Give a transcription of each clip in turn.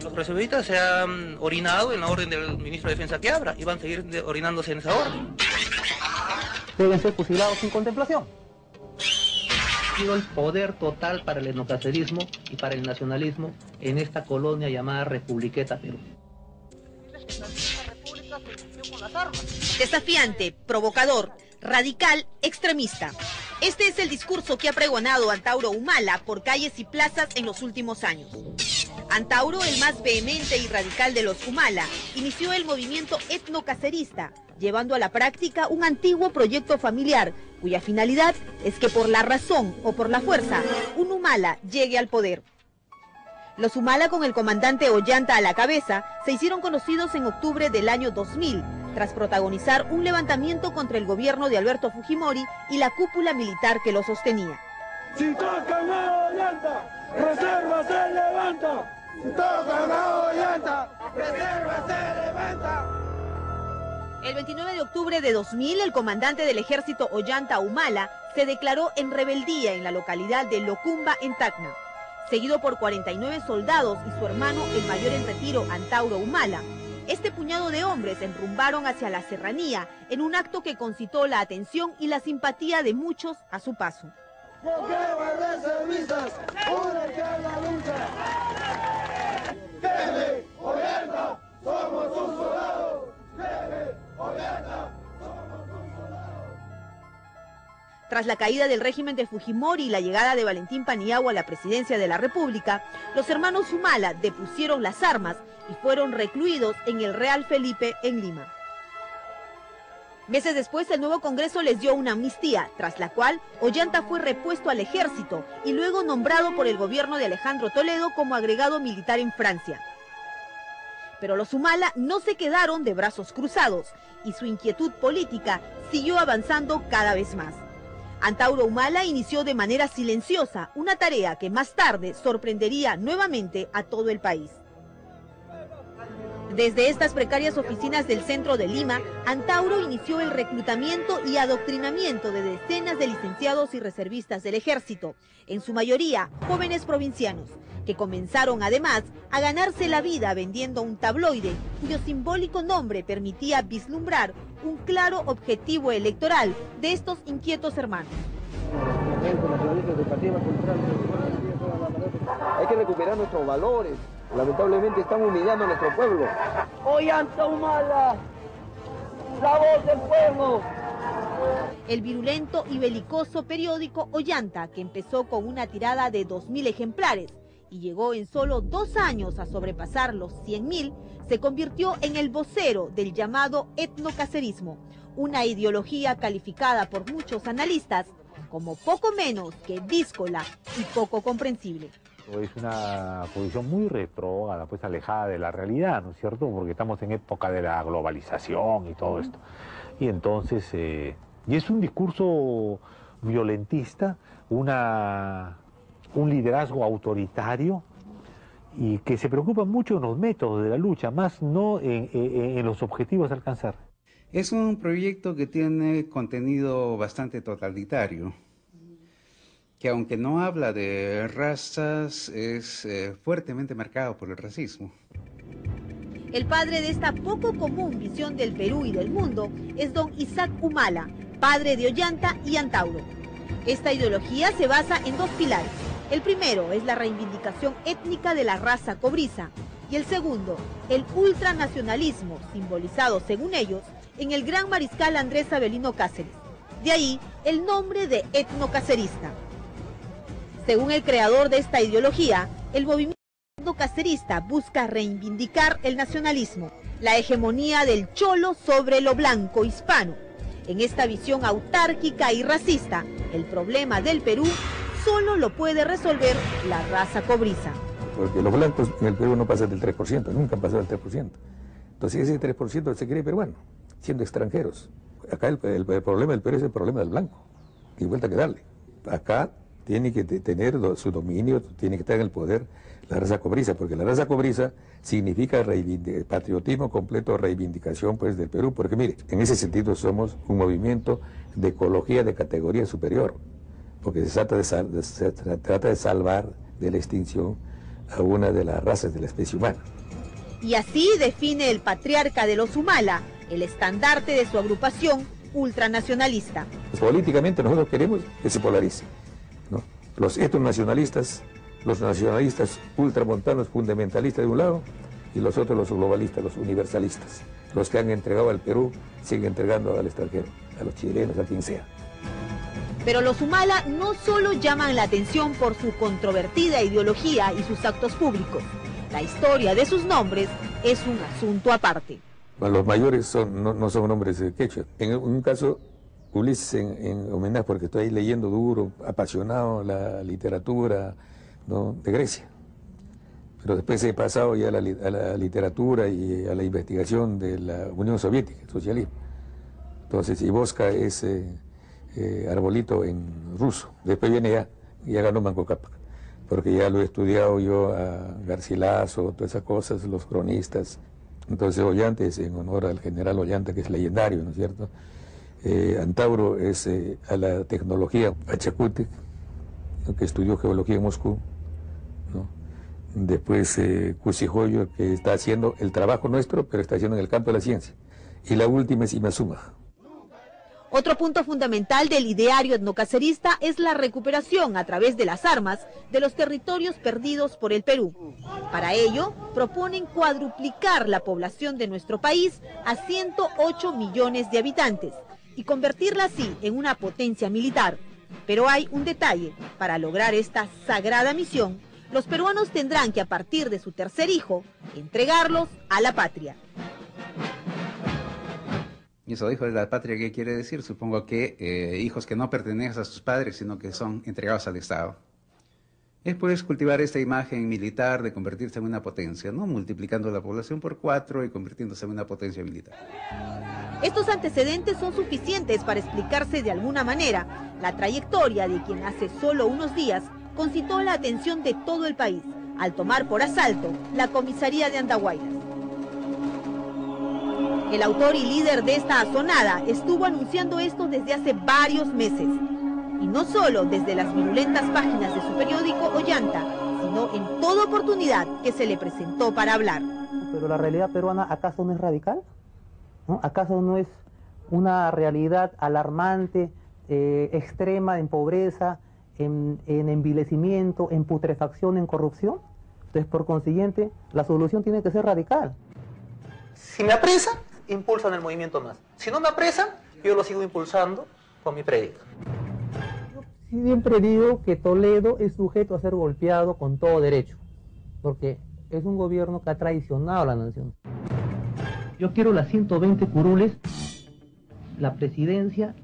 Los reservistas se han orinado en la orden del ministro de Defensa que abra y van a seguir orinándose en esa orden. Deben ser fusilados sin contemplación. El poder total para el etnocacerismo y para el nacionalismo en esta colonia llamada Republiqueta Perú. Desafiante, provocador, radical, extremista. Este es el discurso que ha pregonado Antauro Humala por calles y plazas en los últimos años. Antauro, el más vehemente y radical de los Humala, inició el movimiento etnocacerista, llevando a la práctica un antiguo proyecto familiar, cuya finalidad es que por la razón o por la fuerza, un Humala llegue al poder. Los Humala, con el comandante Ollanta a la cabeza, se hicieron conocidos en octubre del año 2000, tras protagonizar un levantamiento contra el gobierno de Alberto Fujimori y la cúpula militar que lo sostenía. Si tocan a Ollanta, reserva se levanta. Si tocan a Ollanta, reserva se levanta. El 29 de octubre de 2000, el comandante del ejército Ollanta Humala se declaró en rebeldía en la localidad de Locumba, en Tacna. Seguido por 49 soldados y su hermano, el mayor en retiro, Antauro Humala, este puñado de hombres enrumbaron hacia la serranía en un acto que concitó la atención y la simpatía de muchos a su paso. ¡Jefe, Ollanta, somos sus soldados! ¡Jefe, Ollanta, somos sus soldados! Tras la caída del régimen de Fujimori y la llegada de Valentín Paniagua a la presidencia de la República, los hermanos Humala depusieron las armas y fueron recluidos en el Real Felipe en Lima. Meses después, el nuevo Congreso les dio una amnistía, tras la cual Ollanta fue repuesto al ejército y luego nombrado por el gobierno de Alejandro Toledo como agregado militar en Francia. Pero los Humala no se quedaron de brazos cruzados y su inquietud política siguió avanzando cada vez más. Antauro Humala inició de manera silenciosa una tarea que más tarde sorprendería nuevamente a todo el país. Desde estas precarias oficinas del centro de Lima, Antauro inició el reclutamiento y adoctrinamiento de decenas de licenciados y reservistas del ejército, en su mayoría jóvenes provincianos, que comenzaron además a ganarse la vida vendiendo un tabloide cuyo simbólico nombre permitía vislumbrar un claro objetivo electoral de estos inquietos hermanos. Hay que recuperar nuestros valores. Lamentablemente están humillando a nuestro pueblo. Ollanta Humala, la voz del pueblo. El virulento y belicoso periódico Ollanta, que empezó con una tirada de 2.000 ejemplares y llegó en solo 2 años a sobrepasar los 100.000, se convirtió en el vocero del llamado etnocacerismo, una ideología calificada por muchos analistas como poco menos que díscola y poco comprensible. Es una posición muy retrógrada, pues alejada de la realidad, ¿no es cierto? Porque estamos en época de la globalización y todo esto. Y entonces, y es un discurso violentista, un liderazgo autoritario y que se preocupa mucho en los métodos de la lucha, más no en los objetivos a alcanzar. Es un proyecto que tiene contenido bastante totalitario, que aunque no habla de razas, es fuertemente marcado por el racismo. El padre de esta poco común visión del Perú y del mundo es don Isaac Humala, padre de Ollanta y Antauro. Esta ideología se basa en 2 pilares. El primero es la reivindicación étnica de la raza cobriza y el segundo, el ultranacionalismo, simbolizado, según ellos, en el gran mariscal Andrés Avelino Cáceres. De ahí el nombre de etnocacerista. Según el creador de esta ideología, el movimiento etnocacerista busca reivindicar el nacionalismo, la hegemonía del cholo sobre lo blanco hispano. En esta visión autárquica y racista, el problema del Perú solo lo puede resolver la raza cobriza. Porque los blancos en el Perú no pasan del 3%, nunca han pasado del 3%. Entonces ese 3% se cree peruano, siendo extranjeros. Acá el problema del Perú es el problema del blanco, y vuelta que darle. Acá tiene que tener su dominio, tiene que estar en el poder la raza cobriza, porque la raza cobriza significa patriotismo completo, reivindicación pues del Perú, porque mire, en ese sentido somos un movimiento de ecología de categoría superior, porque se trata de salvar de la extinción a una de las razas de la especie humana. Y así define el patriarca de los Humala el estandarte de su agrupación ultranacionalista. Políticamente nosotros queremos que se polarice, ¿no? Los etnonacionalistas, los nacionalistas ultramontanos fundamentalistas de un lado y los otros los globalistas, los universalistas, los que han entregado al Perú, siguen entregando al extranjero, a los chilenos, a quien sea. Pero los Humala no solo llaman la atención por su controvertida ideología y sus actos públicos. La historia de sus nombres es un asunto aparte. Los mayores no son nombres quechua. En un caso, Ulises en homenaje, porque estoy ahí leyendo duro, apasionado la literatura, ¿no?, de Grecia. Pero después he pasado ya a la literatura y a la investigación de la Unión Soviética, el socialismo. Entonces, Ivoska es arbolito en ruso. Después viene ya ganó Manco Cápac, porque ya lo he estudiado yo a Garcilaso, todas esas cosas, los cronistas. Entonces Ollanta es en honor al general Ollanta, que es legendario, ¿no es cierto? Antauro es a la tecnología, a Chakutay, que estudió geología en Moscú, ¿no? Después Cusijoyo, que está haciendo el trabajo nuestro, pero está haciendo en el campo de la ciencia. Y la última es Imazuma. Otro punto fundamental del ideario etnocacerista es la recuperación a través de las armas de los territorios perdidos por el Perú. Para ello, proponen cuadruplicar la población de nuestro país a 108 millones de habitantes y convertirla así en una potencia militar. Pero hay un detalle: para lograr esta sagrada misión, los peruanos tendrán que, a partir de su tercer hijo, entregarlos a la patria. Y eso, hijos de la patria, ¿qué quiere decir? Supongo que hijos que no pertenecen a sus padres, sino que son entregados al Estado. Es pues cultivar esta imagen militar de convertirse en una potencia, ¿no? Multiplicando la población por 4 y convirtiéndose en una potencia militar. Estos antecedentes son suficientes para explicarse de alguna manera la trayectoria de quien hace solo unos días concitó la atención de todo el país al tomar por asalto la comisaría de Andahuaylas. El autor y líder de esta asonada estuvo anunciando esto desde hace varios meses. Y no solo desde las virulentas páginas de su periódico Ollanta, sino en toda oportunidad que se le presentó para hablar. Pero la realidad peruana, ¿acaso no es radical? ¿No? ¿Acaso no es una realidad alarmante, extrema en pobreza, en envilecimiento, en putrefacción, en corrupción? Entonces, por consiguiente, la solución tiene que ser radical. Si me apresan, impulsan el movimiento más. Si no me apresan, yo lo sigo impulsando con mi prédica. Yo siempre digo que Toledo es sujeto a ser golpeado con todo derecho, porque es un gobierno que ha traicionado a la nación. Yo quiero las 120 curules, la presidencia,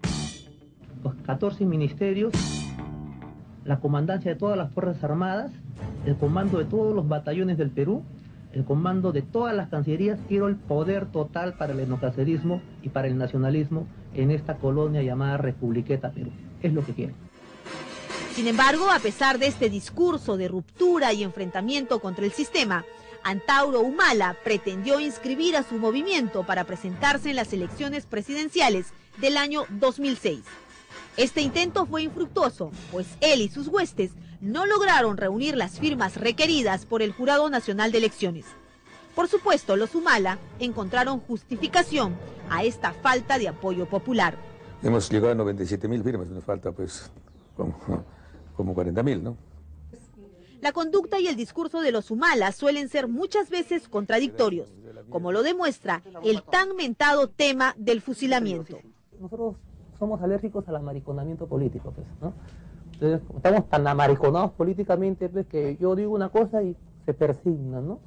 los 14 ministerios, la comandancia de todas las Fuerzas Armadas, el comando de todos los batallones del Perú, el comando de todas las cancillerías. Quiero el poder total para el etnocacerismo y para el nacionalismo en esta colonia llamada Republiqueta Perú. Es lo que quiero. Sin embargo, a pesar de este discurso de ruptura y enfrentamiento contra el sistema, Antauro Humala pretendió inscribir a su movimiento para presentarse en las elecciones presidenciales del año 2006. Este intento fue infructuoso, pues él y sus huestes no lograron reunir las firmas requeridas por el Jurado Nacional de Elecciones. Por supuesto, los Humala encontraron justificación a esta falta de apoyo popular. Hemos llegado a 97.000 firmas, nos falta pues como 40.000, ¿no? La conducta y el discurso de los Humala suelen ser muchas veces contradictorios, como lo demuestra el tan mentado tema del fusilamiento. Nosotros somos alérgicos al amariconamiento político, pues, ¿no? Entonces, estamos tan amariconados políticamente, pues, que yo digo una cosa y se persignan, ¿no?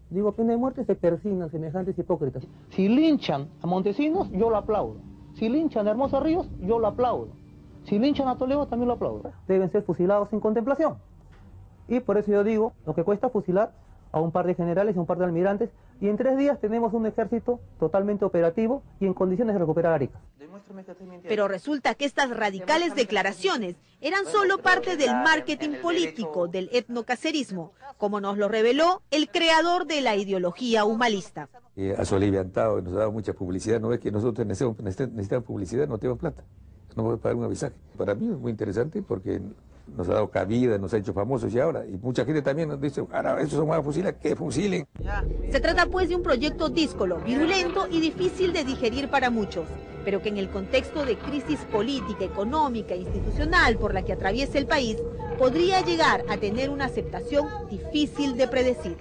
Digo pena de muerte, se persignan semejantes hipócritas. Si linchan a Montesinos, yo lo aplaudo. Si linchan a Hermoso Ríos, yo lo aplaudo. Si linchan a Toledo, también lo aplaudo. Deben ser fusilados sin contemplación. Y por eso yo digo, lo que cuesta fusilar, a un par de generales y un par de almirantes, y en 3 días tenemos un ejército totalmente operativo y en condiciones de recuperar Arica. Pero resulta que estas radicales declaraciones eran solo parte del marketing político del etnocacerismo, como nos lo reveló el creador de la ideología humalista. Ha soliviantado, nos ha dado mucha publicidad. No es que nosotros necesitamos publicidad, no tenemos plata. No podemos pagar un avisaje. Para mí es muy interesante porque nos ha dado cabida, nos ha hecho famosos y ahora. Y mucha gente también nos dice, ahora esos son más fusiles, que fusilen. Se trata pues de un proyecto díscolo, virulento y difícil de digerir para muchos, pero que en el contexto de crisis política, económica e institucional por la que atraviesa el país, podría llegar a tener una aceptación difícil de predecir.